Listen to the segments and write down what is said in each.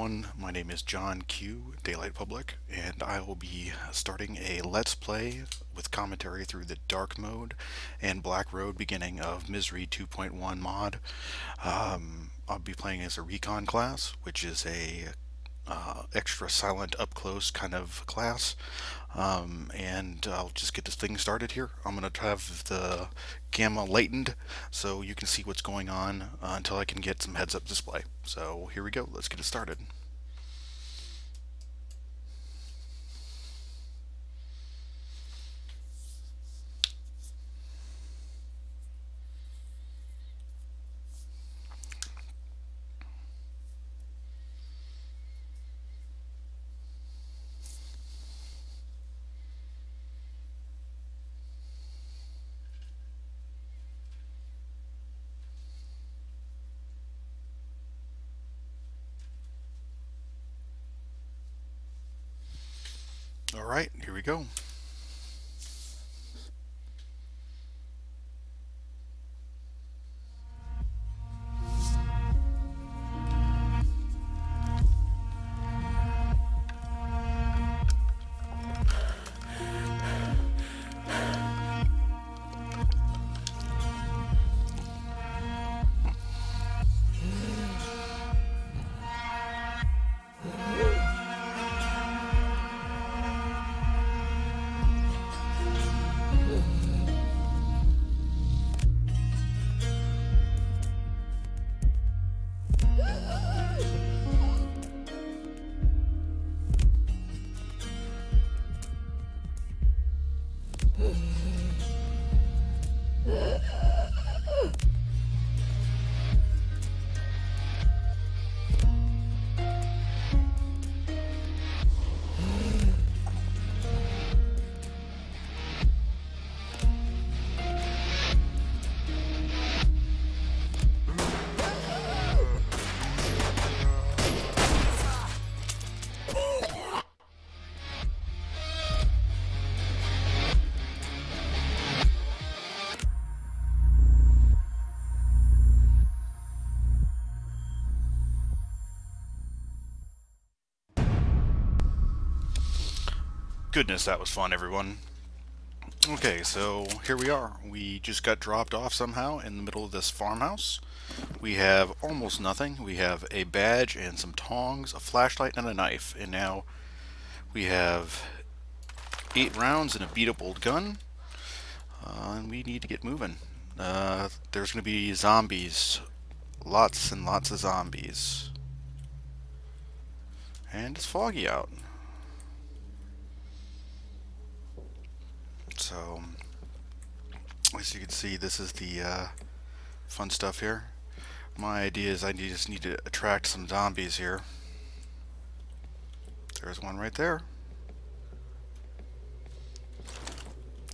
everyone, my name is John Q, Daylight Public, and I will be starting a Let's Play with commentary through the Dark Mode and Black Road beginning of Misery 2.1 mod. I'll be playing as a Recon class, which is a extra silent up-close kind of class, and I'll just get this thing started here. I'm going to have the gamma lightened so you can see what's going on until I can get some heads-up display. So here we go, let's get it started. Alright, here we go. Goodness, that was fun, everyone. Okay, so here we are. We just got dropped off somehow in the middle of this farmhouse. We have almost nothing. We have a badge and some tongs, a flashlight, and a knife. And now we have 8 rounds and a beat-up old gun. And we need to get moving. There's going to be zombies. Lots and lots of zombies. And it's foggy out. So, as you can see, this is the fun stuff here. My idea is I just need to attract some zombies here. There's one right there.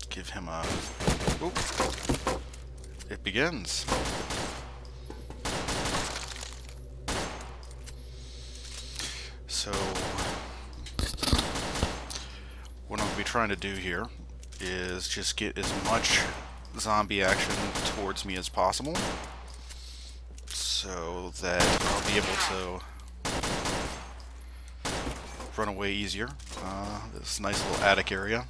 Give him a... Oop. It begins. So, what I'm going to be trying to do here is just get as much zombie action towards me as possible so that I'll be able to run away easier. This nice little attic area.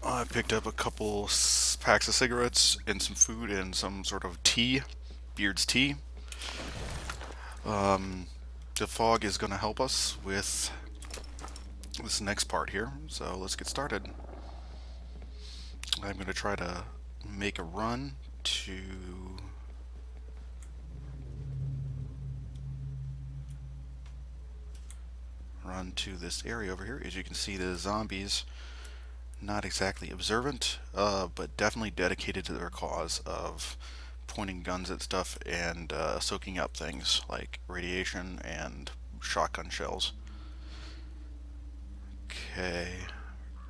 I picked up a couple packs of cigarettes and some food and some sort of tea, Beard's tea. The fog is going to help us with this next part here, so let's get started. I'm going to try to make a run to this area over here. As you can see, the zombies not exactly observant, but definitely dedicated to their cause of pointing guns at stuff and soaking up things like radiation and shotgun shells. Okay,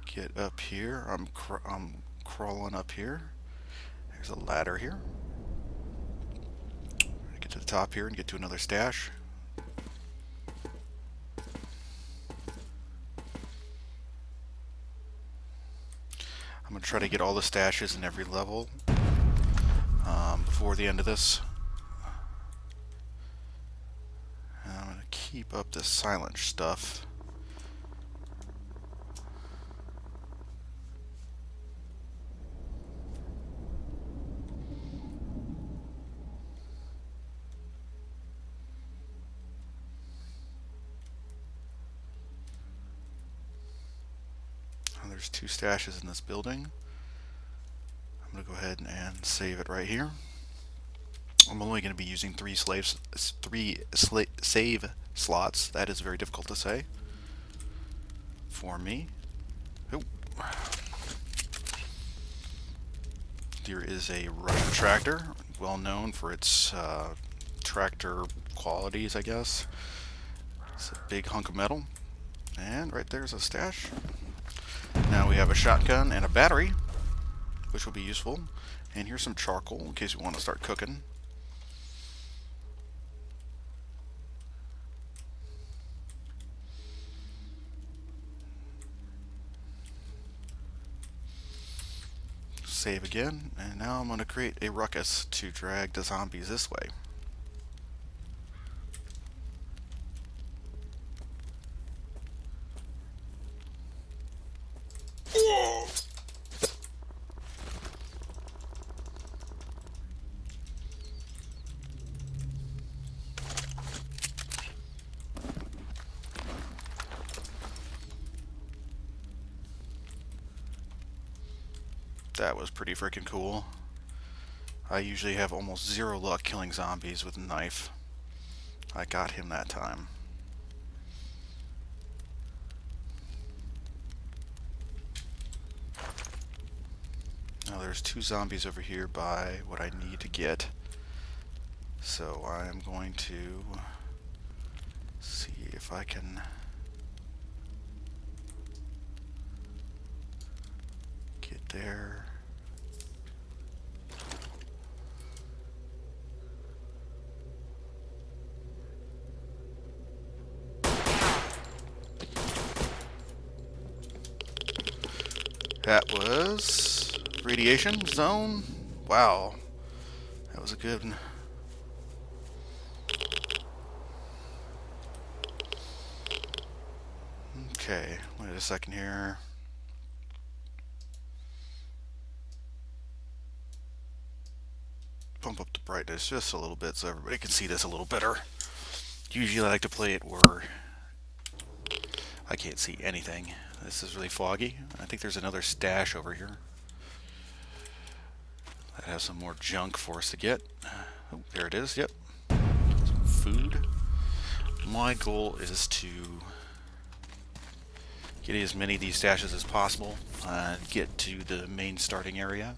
get up here. I'm crawling up here. There's a ladder here. Get to the top here and get to another stash. I'm going to try to get all the stashes in every level before the end of this. keep up this silent stuff. Oh, there's 2 stashes in this building. I'm going to go ahead and save it right here. I'm only going to be using 3 save slots. That is very difficult to say for me. Oh. There is a Russian tractor, well known for its tractor qualities, I guess. It's a big hunk of metal. And right there's a stash. Now we have a shotgun and a battery, which will be useful. And here's some charcoal in case we want to start cooking. Save again, and now I'm going to create a ruckus to drag the zombies this way. That was pretty freaking cool. I usually have almost 0 luck killing zombies with a knife. I got him that time. Now there's 2 zombies over here by what I need to get. So I'm going to see if I can get there. That was radiation zone. Wow, that was a good one. Okay, wait a second here. Pump up the brightness just a little bit so everybody can see this a little better. Usually I like to play it where I can't see anything. This is really foggy. I think there's another stash over here that has some more junk for us to get. Oh, there it is. Yep. Some food. My goal is to get as many of these stashes as possible and get to the main starting area,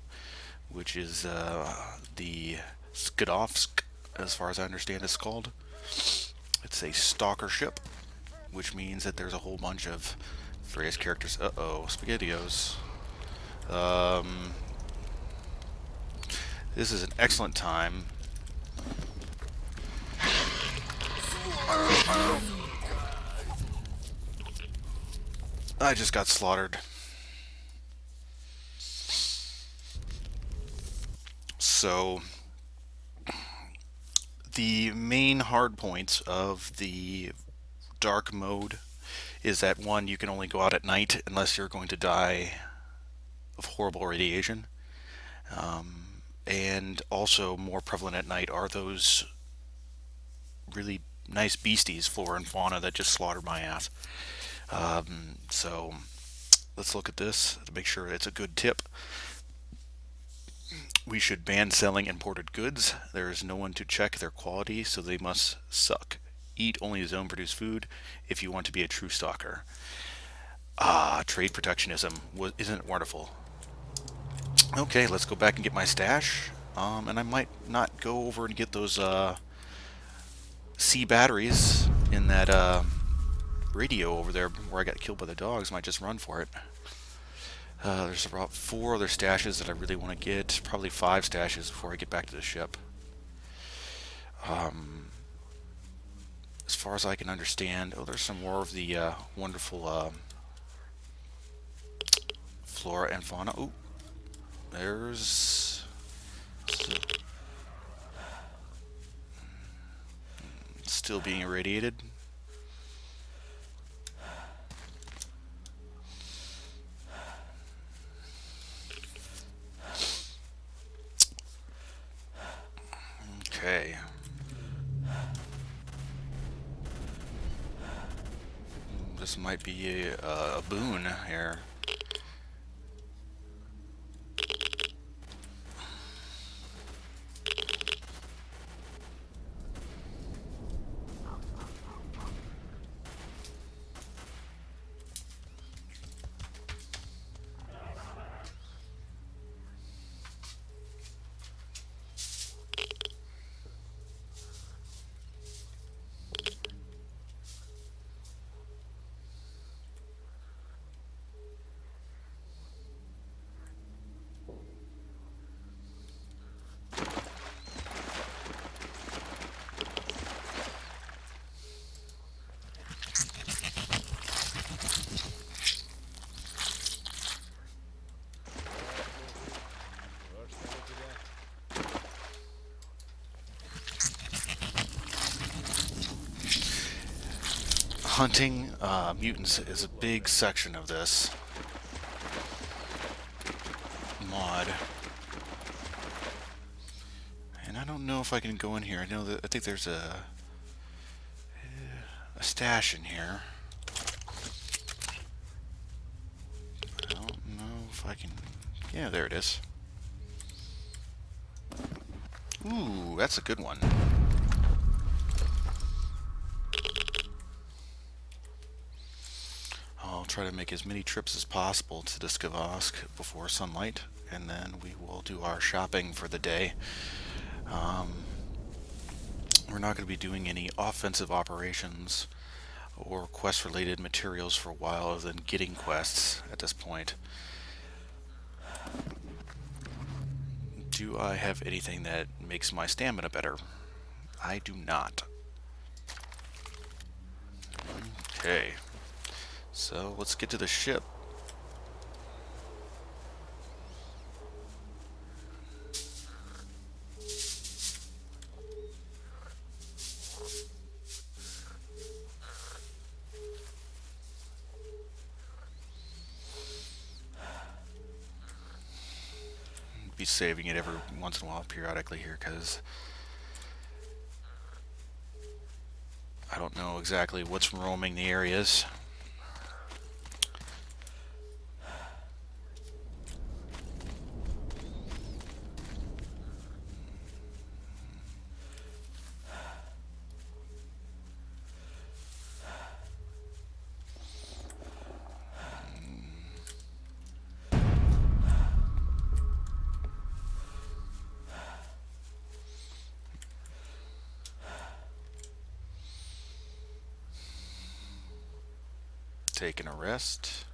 which is the Skadovsk, as far as I understand it's called. It's a stalker ship, which means that there's a whole bunch of various characters. Uh-oh, SpaghettiOs. This is an excellent time. I just got slaughtered. So the main hard points of the dark mode is that, one, you can only go out at night unless you're going to die of horrible radiation. And also more prevalent at night are those really nice beasties, flora and fauna, that just slaughter my ass. So let's look at this to make sure it's a good tip. We should ban selling imported goods. There is no one to check their quality, so they must suck. Eat only zone produced food if you want to be a true stalker. Ah, trade protectionism. Isn't it wonderful? Okay, let's go back and get my stash. And I might not go over and get those C batteries in that radio over there where I got killed by the dogs. Might just run for it. There's about 4 other stashes that I really want to get. Probably 5 stashes before I get back to the ship. As far as I can understand, oh, there's some more of the wonderful flora and fauna. Ooh, there's still being irradiated. This might be a boon here. Hunting mutants is a big section of this mod, and I don't know if I can go in here. I think there's a stash in here. I don't know if I can. Yeah, there it is. Ooh, that's a good one. I'll try to make as many trips as possible to the Scavenging before sunlight, and then we will do our shopping for the day. We're not going to be doing any offensive operations or quest-related materials for a while, other than getting quests at this point. Do I have anything that makes my stamina better? I do not. Okay. So let's get to the ship. Be saving it every once in a while periodically here, because I don't know exactly what's roaming the areas. Taking a rest.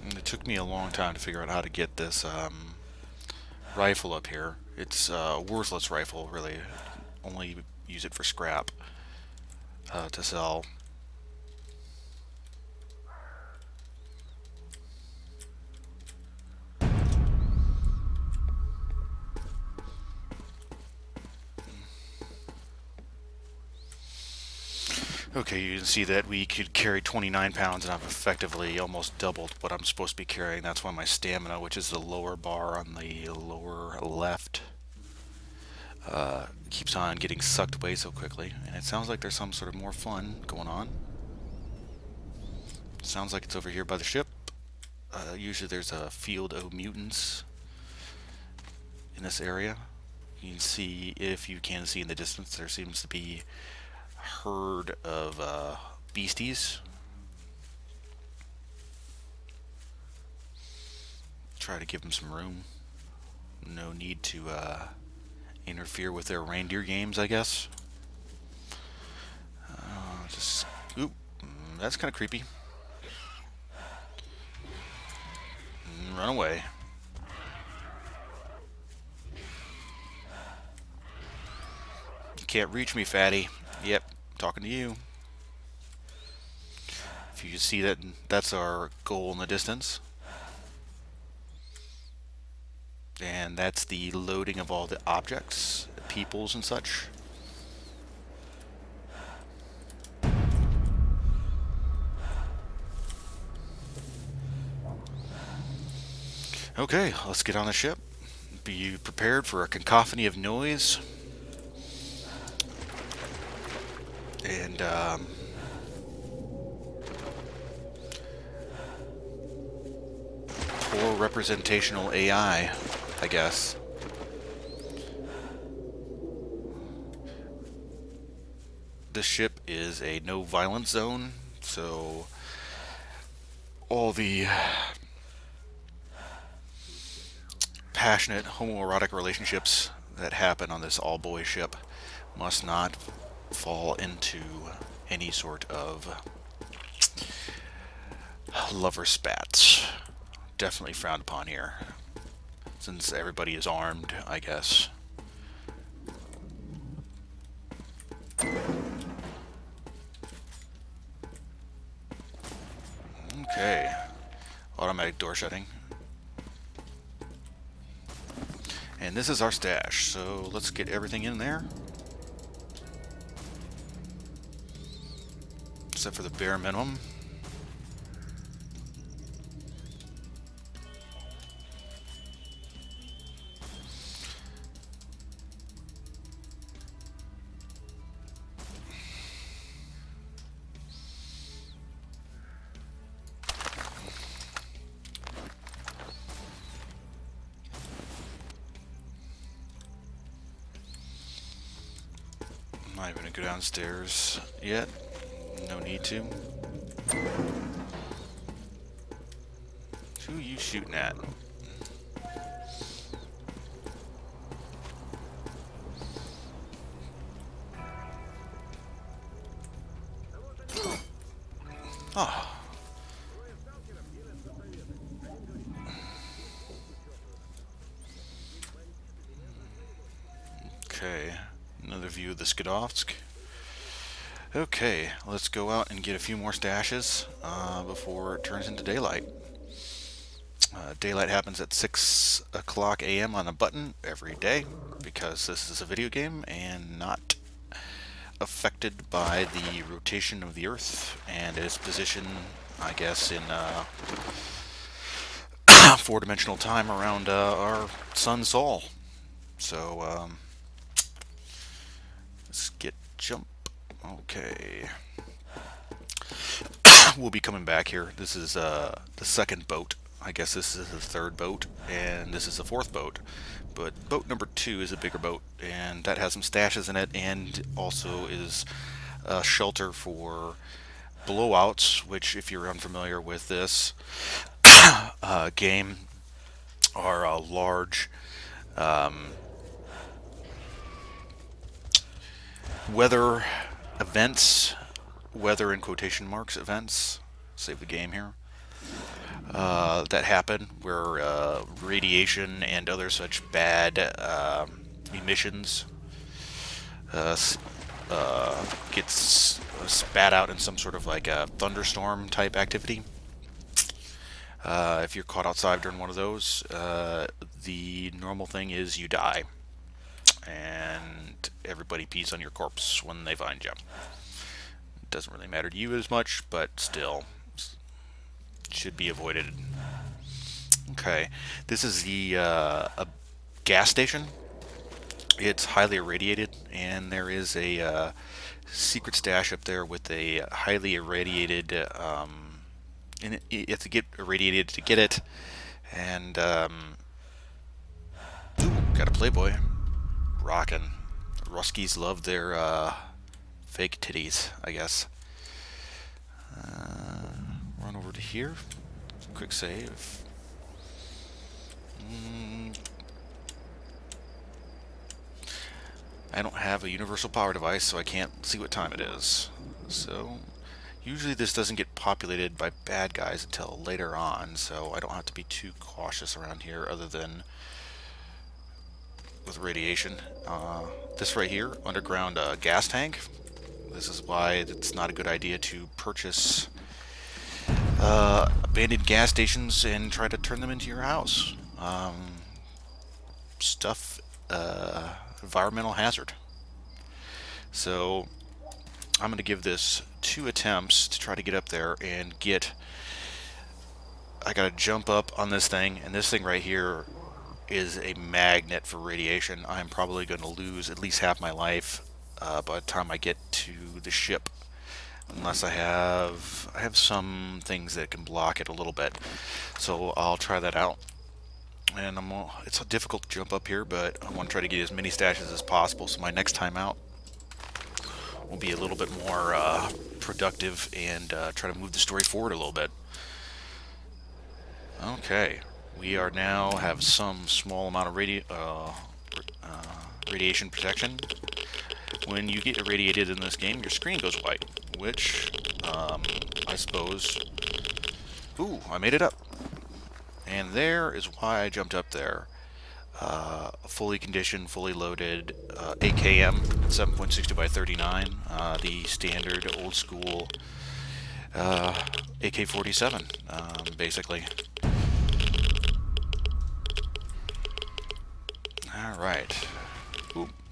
It took me a long time to figure out how to get this rifle up here. It's a worthless rifle, really. Only use it for scrap to sell. Okay, you can see that we could carry 29 pounds, and I've effectively almost doubled what I'm supposed to be carrying. That's why my stamina, which is the lower bar on the lower left, keeps on getting sucked away so quickly. And it sounds like there's some sort of more fun going on. Sounds like it's over here by the ship. Usually there's a field of mutants in this area. You can see, if you can see in the distance, there seems to be herd of beasties. Try to give them some room. No need to interfere with their reindeer games, I guess. Just oop, that's kind of creepy. Run away. You can't reach me, fatty. Yep. Talking to you. If you see that, that's our goal in the distance. And that's the loading of all the objects, peoples and such. Okay, let's get on the ship. Be prepared for a cacophony of noise. And poor representational AI, I guess. This ship is a no violence zone, so all the passionate homoerotic relationships that happen on this all-boy ship must not fall into any sort of lover spats. Definitely frowned upon here, since everybody is armed, I guess. Okay, automatic door shutting. And this is our stash, so let's get everything in there. Except for the bare minimum. I'm not even gonna go downstairs yet. No need to. Who are you shooting at? Oh. Okay. Another view of the Skadovsk. Okay, let's go out and get a few more stashes before it turns into daylight. Daylight happens at 6 o'clock a.m. on a button every day because this is a video game and not affected by the rotation of the Earth and its position, I guess, in four-dimensional time around our sun Sol. So let's get jump. Okay. We'll be coming back here. This is the second boat. I guess this is the third boat, and this is the fourth boat. But boat number 2 is a bigger boat, and that has some stashes in it, and also is a shelter for blowouts, which, if you're unfamiliar with this game, are large weather events, weather in quotation marks events, save the game here, that happen where radiation and other such bad emissions gets spat out in some sort of like a thunderstorm type activity. If you're caught outside during one of those, the normal thing is you die, and everybody pees on your corpse when they find you. It doesn't really matter to you as much, but still, should be avoided. Okay, this is the a gas station. It's highly irradiated, and there is a secret stash up there with a highly irradiated. And you have to get irradiated to get it, and ooh, got a Playboy. Rockin'. Ruskies love their fake titties, I guess. Run over to here. Quick save. I don't have a universal power device, so I can't see what time it is. So usually this doesn't get populated by bad guys until later on, so I don't have to be too cautious around here other than with radiation. This right here, underground gas tank. This is why it's not a good idea to purchase abandoned gas stations and try to turn them into your house. Stuff, environmental hazard. So I'm going to give this 2 attempts to try to get up there and get... I got to jump up on this thing, and this thing right here is a magnet for radiation. I'm probably going to lose at least half my life by the time I get to the ship, unless I have some things that can block it a little bit. So I'll try that out. And it's difficult to jump up here, but I want to try to get as many stashes as possible, so my next time out will be a little bit more productive and try to move the story forward a little bit. Okay, we are now have some small amount of radiation protection. When you get irradiated in this game, your screen goes white, which I suppose... Ooh, I made it up. And there is why I jumped up there. Fully conditioned, fully loaded AKM 7.62 by 39, the standard old school AK-47, basically. Alright.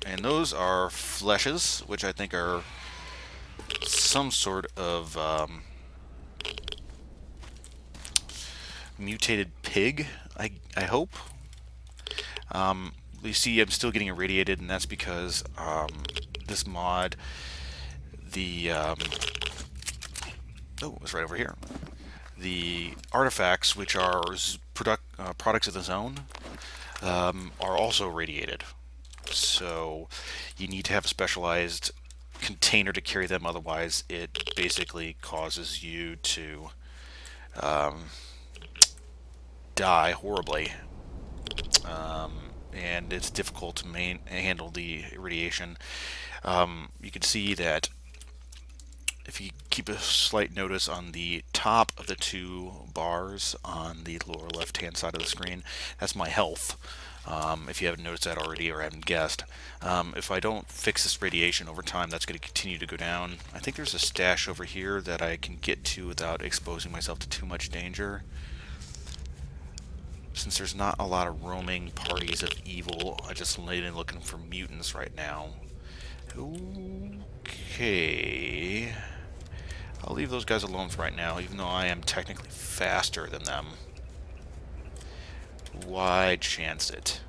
And those are fleshes, which I think are some sort of mutated pig, I hope. You see I'm still getting irradiated, and that's because this mod, oh, it's right over here. The artifacts, which are products of the zone, are also radiated. So you need to have a specialized container to carry them, otherwise it basically causes you to die horribly. And it's difficult to handle the radiation. You can see that if you keep a slight notice on the top of the 2 bars on the lower left hand side of the screen, that's my health. If you haven't noticed that already or haven't guessed. If I don't fix this radiation over time, that's going to continue to go down. I think there's a stash over here that I can get to without exposing myself to too much danger. Since there's not a lot of roaming parties of evil, I just laid in looking for mutants right now. Okay. I'll leave those guys alone for right now, even though I am technically faster than them. Why chance it?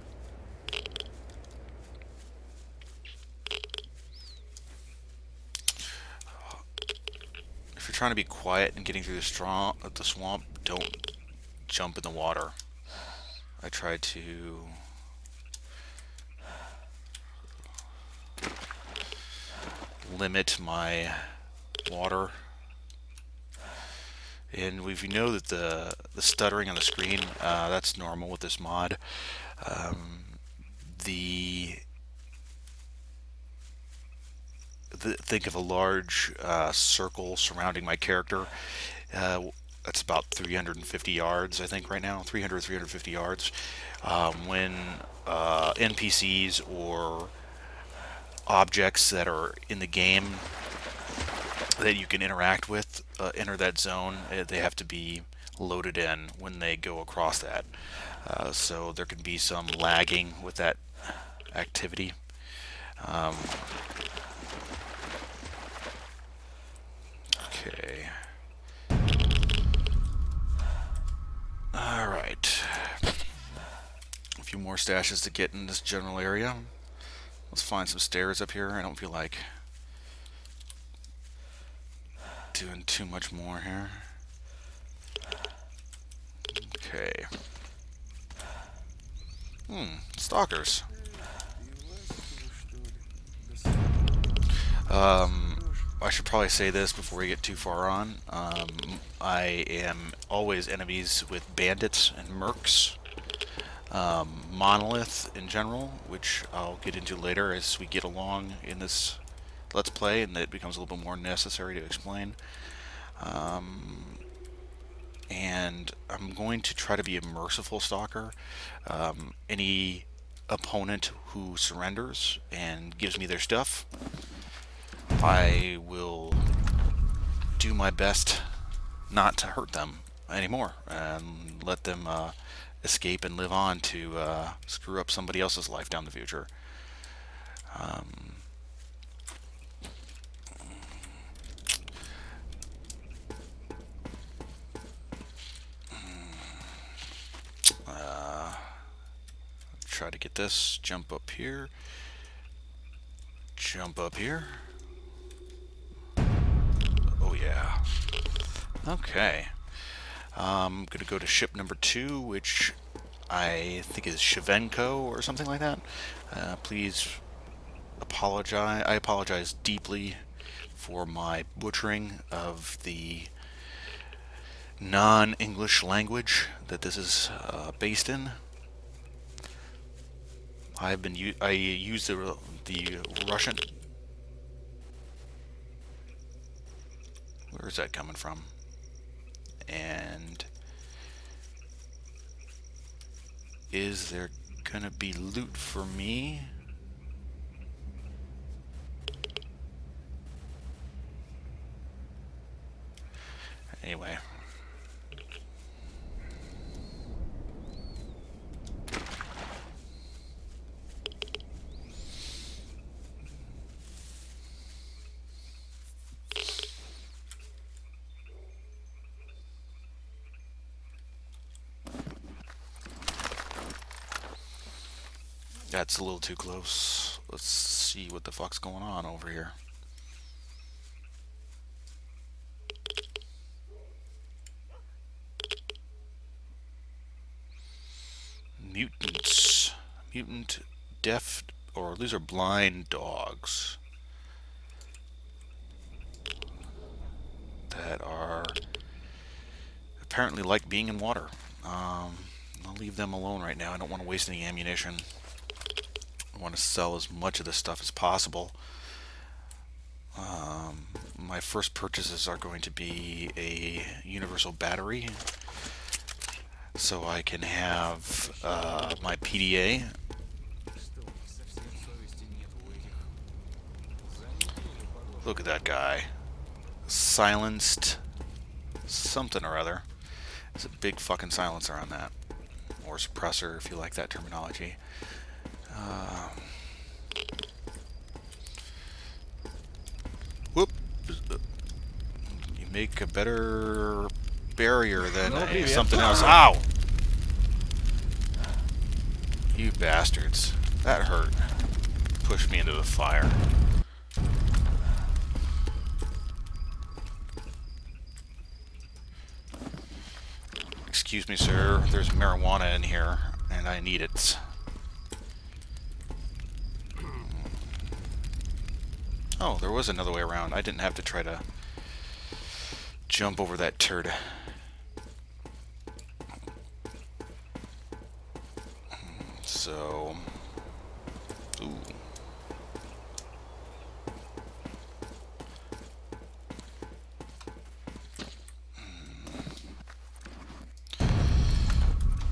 If you're trying to be quiet and getting through the swamp, don't jump in the water. I tried to limit my water. And if you know that the stuttering on the screen, that's normal with this mod. Think of a large circle surrounding my character. That's about 350 yards, I think, right now. 350 yards. When NPCs or objects that are in the game that you can interact with enter that zone, they have to be loaded in when they go across that. So there can be some lagging with that activity. Okay. Alright. A few more stashes to get in this general area. Let's find some stairs up here. I don't feel like doing too much more here. Okay. Stalkers. I should probably say this before we get too far on. I am always enemies with bandits and mercs. Monolith in general, which I'll get into later as we get along in this Let's Play, and it becomes a little bit more necessary to explain. And I'm going to try to be a merciful stalker. Any opponent who surrenders and gives me their stuff, I will do my best not to hurt them anymore and let them escape and live on to screw up somebody else's life down the future. Try to get this. Jump up here. Jump up here. Oh yeah. Okay. I'm gonna go to ship number 2, which I think is Shavenko or something like that. Please apologize. I apologize deeply for my butchering of the non-English language that this is based in. I use the Russian. Where is that coming from? And is there gonna be loot for me? Anyway. That's a little too close. Let's see what the fuck's going on over here. Mutants. Mutant, deaf, or these are blind dogs that are apparently like being in water. I'll leave them alone right now. I don't want to waste any ammunition. I want to sell as much of this stuff as possible. My first purchases are going to be a universal battery, so I can have my PDA. Look at that guy. Silenced something or other. There's a big fucking silencer on that. Or suppressor, if you like that terminology. Whoop. You make a better barrier than something else. Ow! You bastards. That hurt. Pushed me into the fire. Excuse me, sir. There's marijuana in here, and I need it. Oh, there was another way around. I didn't have to try to jump over that turd. So... Ooh.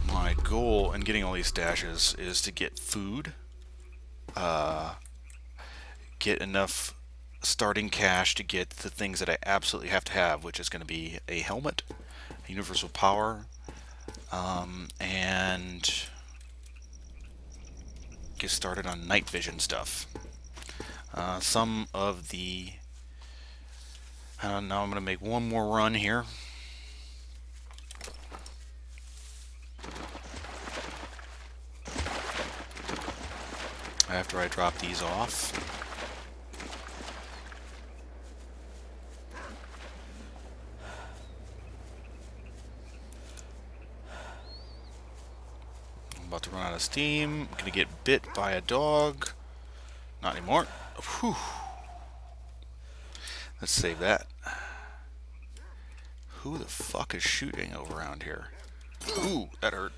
My goal in getting all these stashes is to get food, get enough starting cash to get the things that I absolutely have to have, which is going to be a helmet, a universal power, and get started on night vision stuff. Some of the... now I'm going to make one more run here. After I drop these off. I'm about to run out of steam. I'm gonna get bit by a dog. Not anymore. Whew. Let's save that. Who the fuck is shooting over around here? Ooh, that hurt.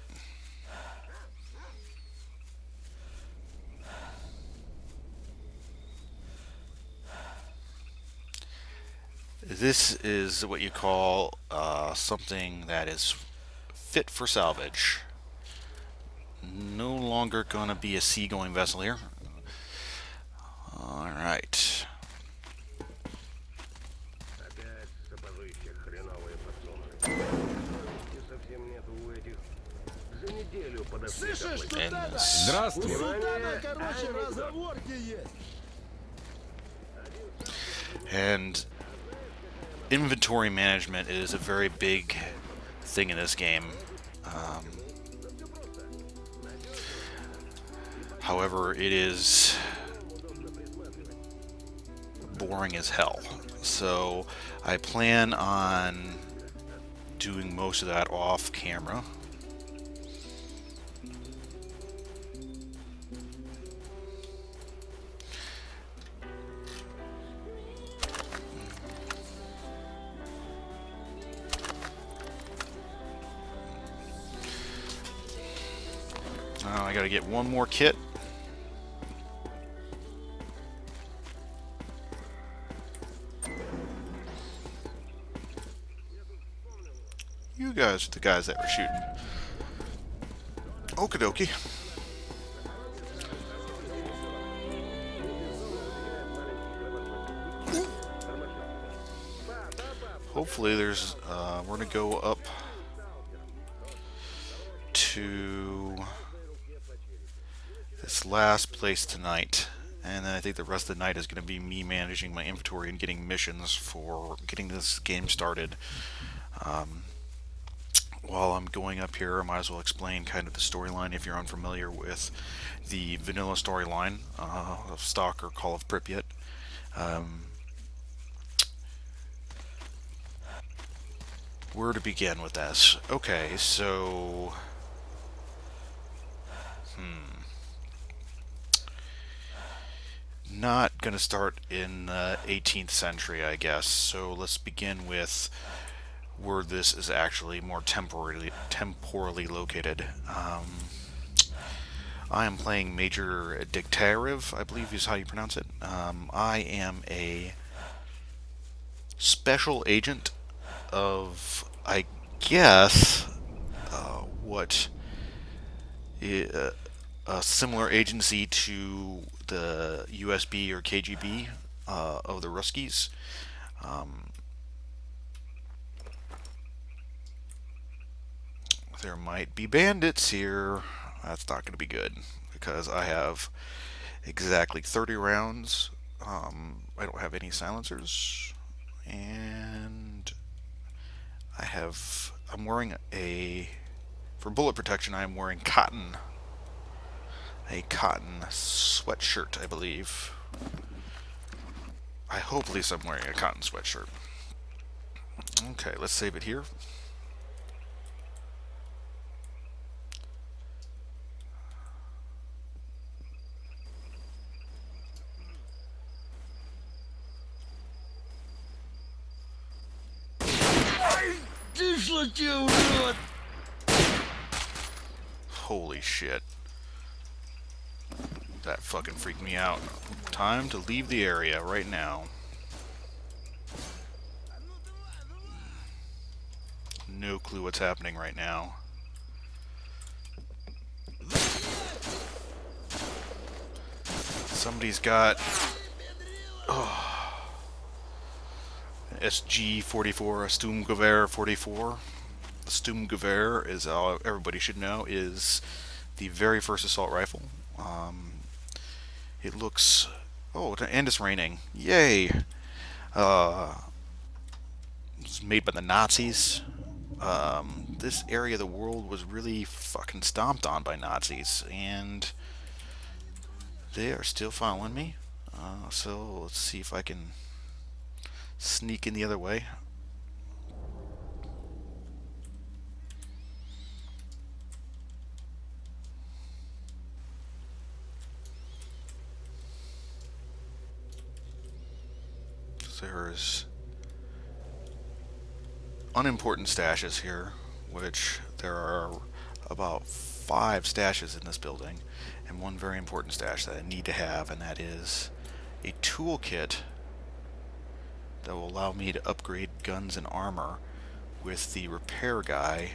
This is what you call something that is fit for salvage. No longer gonna be a seagoing vessel here. Alright. And inventory management is a very big thing in this game. However, it is boring as hell. So I plan on doing most of that off camera. I gotta get one more kit. You guys are the guys that were shooting. Okie dokie. Hopefully there's, we're gonna go up to this last place tonight, and then I think the rest of the night is going to be me managing my inventory and getting missions for getting this game started. While I'm going up here, I might as well explain kind of the storyline if you're unfamiliar with the vanilla storyline of S.T.A.L.K.E.R Call of Pripyat. Where to begin with this? Okay, so not gonna start in the 18th century, I guess. So let's begin with where this is actually more temporally located. I am playing Major Dictariv, I believe is how you pronounce it. I am a special agent of, I guess, what a similar agency to the USB or KGB of the Ruskies. There might be bandits here. That's not going to be good because I have exactly 30 rounds. I don't have any silencers, and I'm wearing for bullet protection, I'm wearing a cotton sweatshirt, I believe. I hope at least I'm wearing a cotton sweatshirt. Okay, let's save it here. Holy shit. That fucking freaked me out. Time to leave the area right now. No clue what's happening right now. Somebody's got SG-44, a Sturmgewehr 44. The Sturmgewehr is, everybody should know, is the very first assault rifle. It looks... Oh, and it's raining. Yay! It's made by the Nazis. This area of the world was really fucking stomped on by Nazis, and they are still following me. So let's see if I can sneak in the other way. There's unimportant stashes here, which there are about 5 stashes in this building, and one very important stash that I need to have, and that is a toolkit that will allow me to upgrade guns and armor with the repair guy,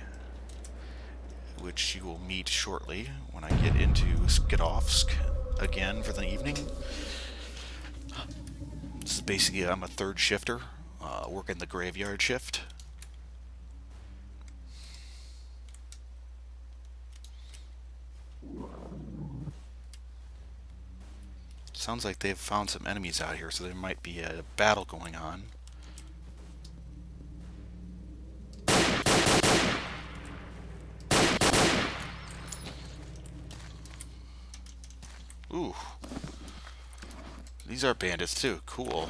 which you will meet shortly when I get into Skidovsk again for the evening. This is basically, I'm a third shifter, working the graveyard shift. Sounds like they've found some enemies out here, so there might be a battle going on. Ooh. These are bandits too. Cool.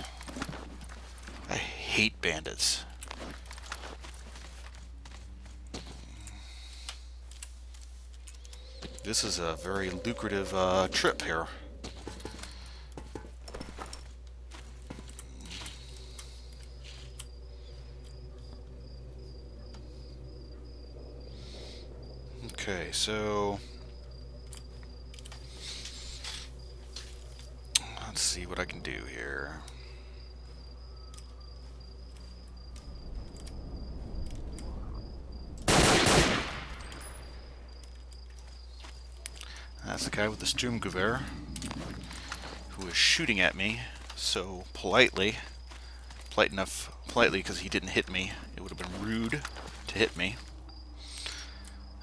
I hate bandits. This is a very lucrative trip here. Okay, so let's see what I can do here. That's the guy with the Sturmgewehr who is shooting at me so politely. Politely because he didn't hit me. It would have been rude to hit me.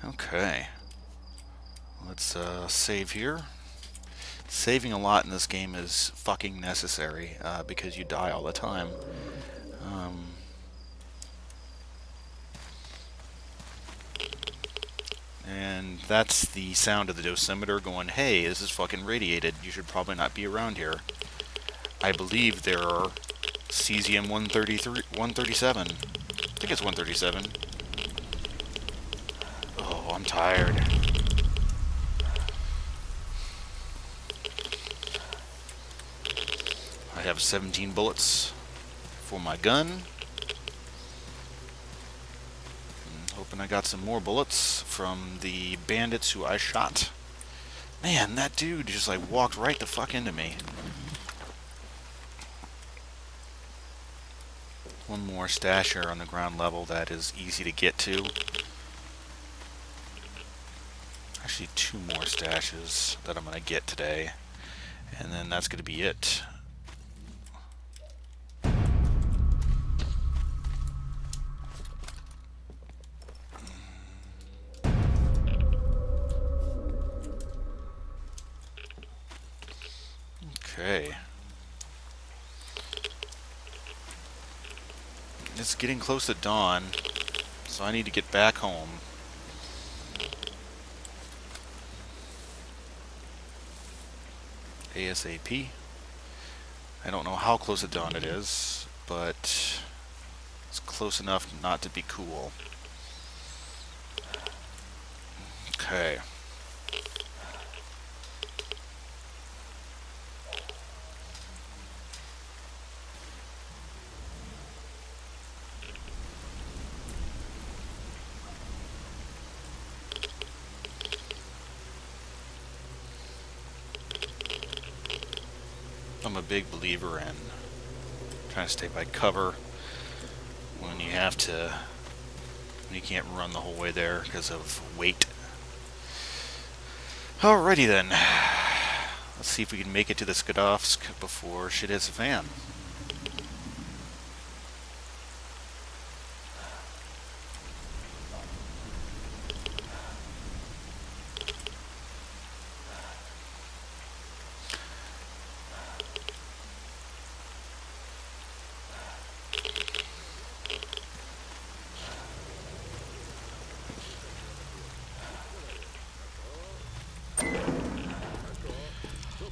Okay. Let's save here. Saving a lot in this game is fucking necessary because you die all the time. And that's the sound of the dosimeter going, hey, this is fucking radiated. You should probably not be around here. I believe there are cesium 137. I think it's 137. Oh, I'm tired. I have 17 bullets for my gun. Hoping I got some more bullets from the bandits who I shot. Man, that dude just like walked right the fuck into me. One more stash here on the ground level that is easy to get to. Actually, two more stashes that I'm going to get today. And then that's going to be it. Okay. It's getting close to dawn, so I need to get back home. ASAP. I don't know how close to dawn it is, but it's close enough not to be cool. Okay. I'm a big believer in trying to stay by cover when you can't run the whole way there because of weight. Alrighty then. Let's see if we can make it to the Skadovsk before shit hits the fan.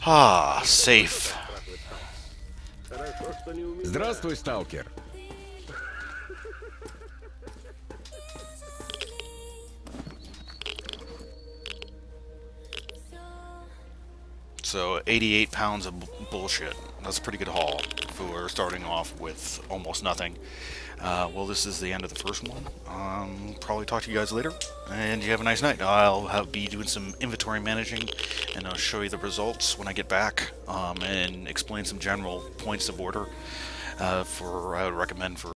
Ah, safe. Здравствуй, S.T.A.L.K.E.R. So 88 pounds of bullshit. That's a pretty good haul for starting off with almost nothing. Well, this is the end of the first one. Probably talk to you guys later, and you have a nice night. I'll be doing some inventory managing, and I'll show you the results when I get back, and explain some general points of order I would recommend for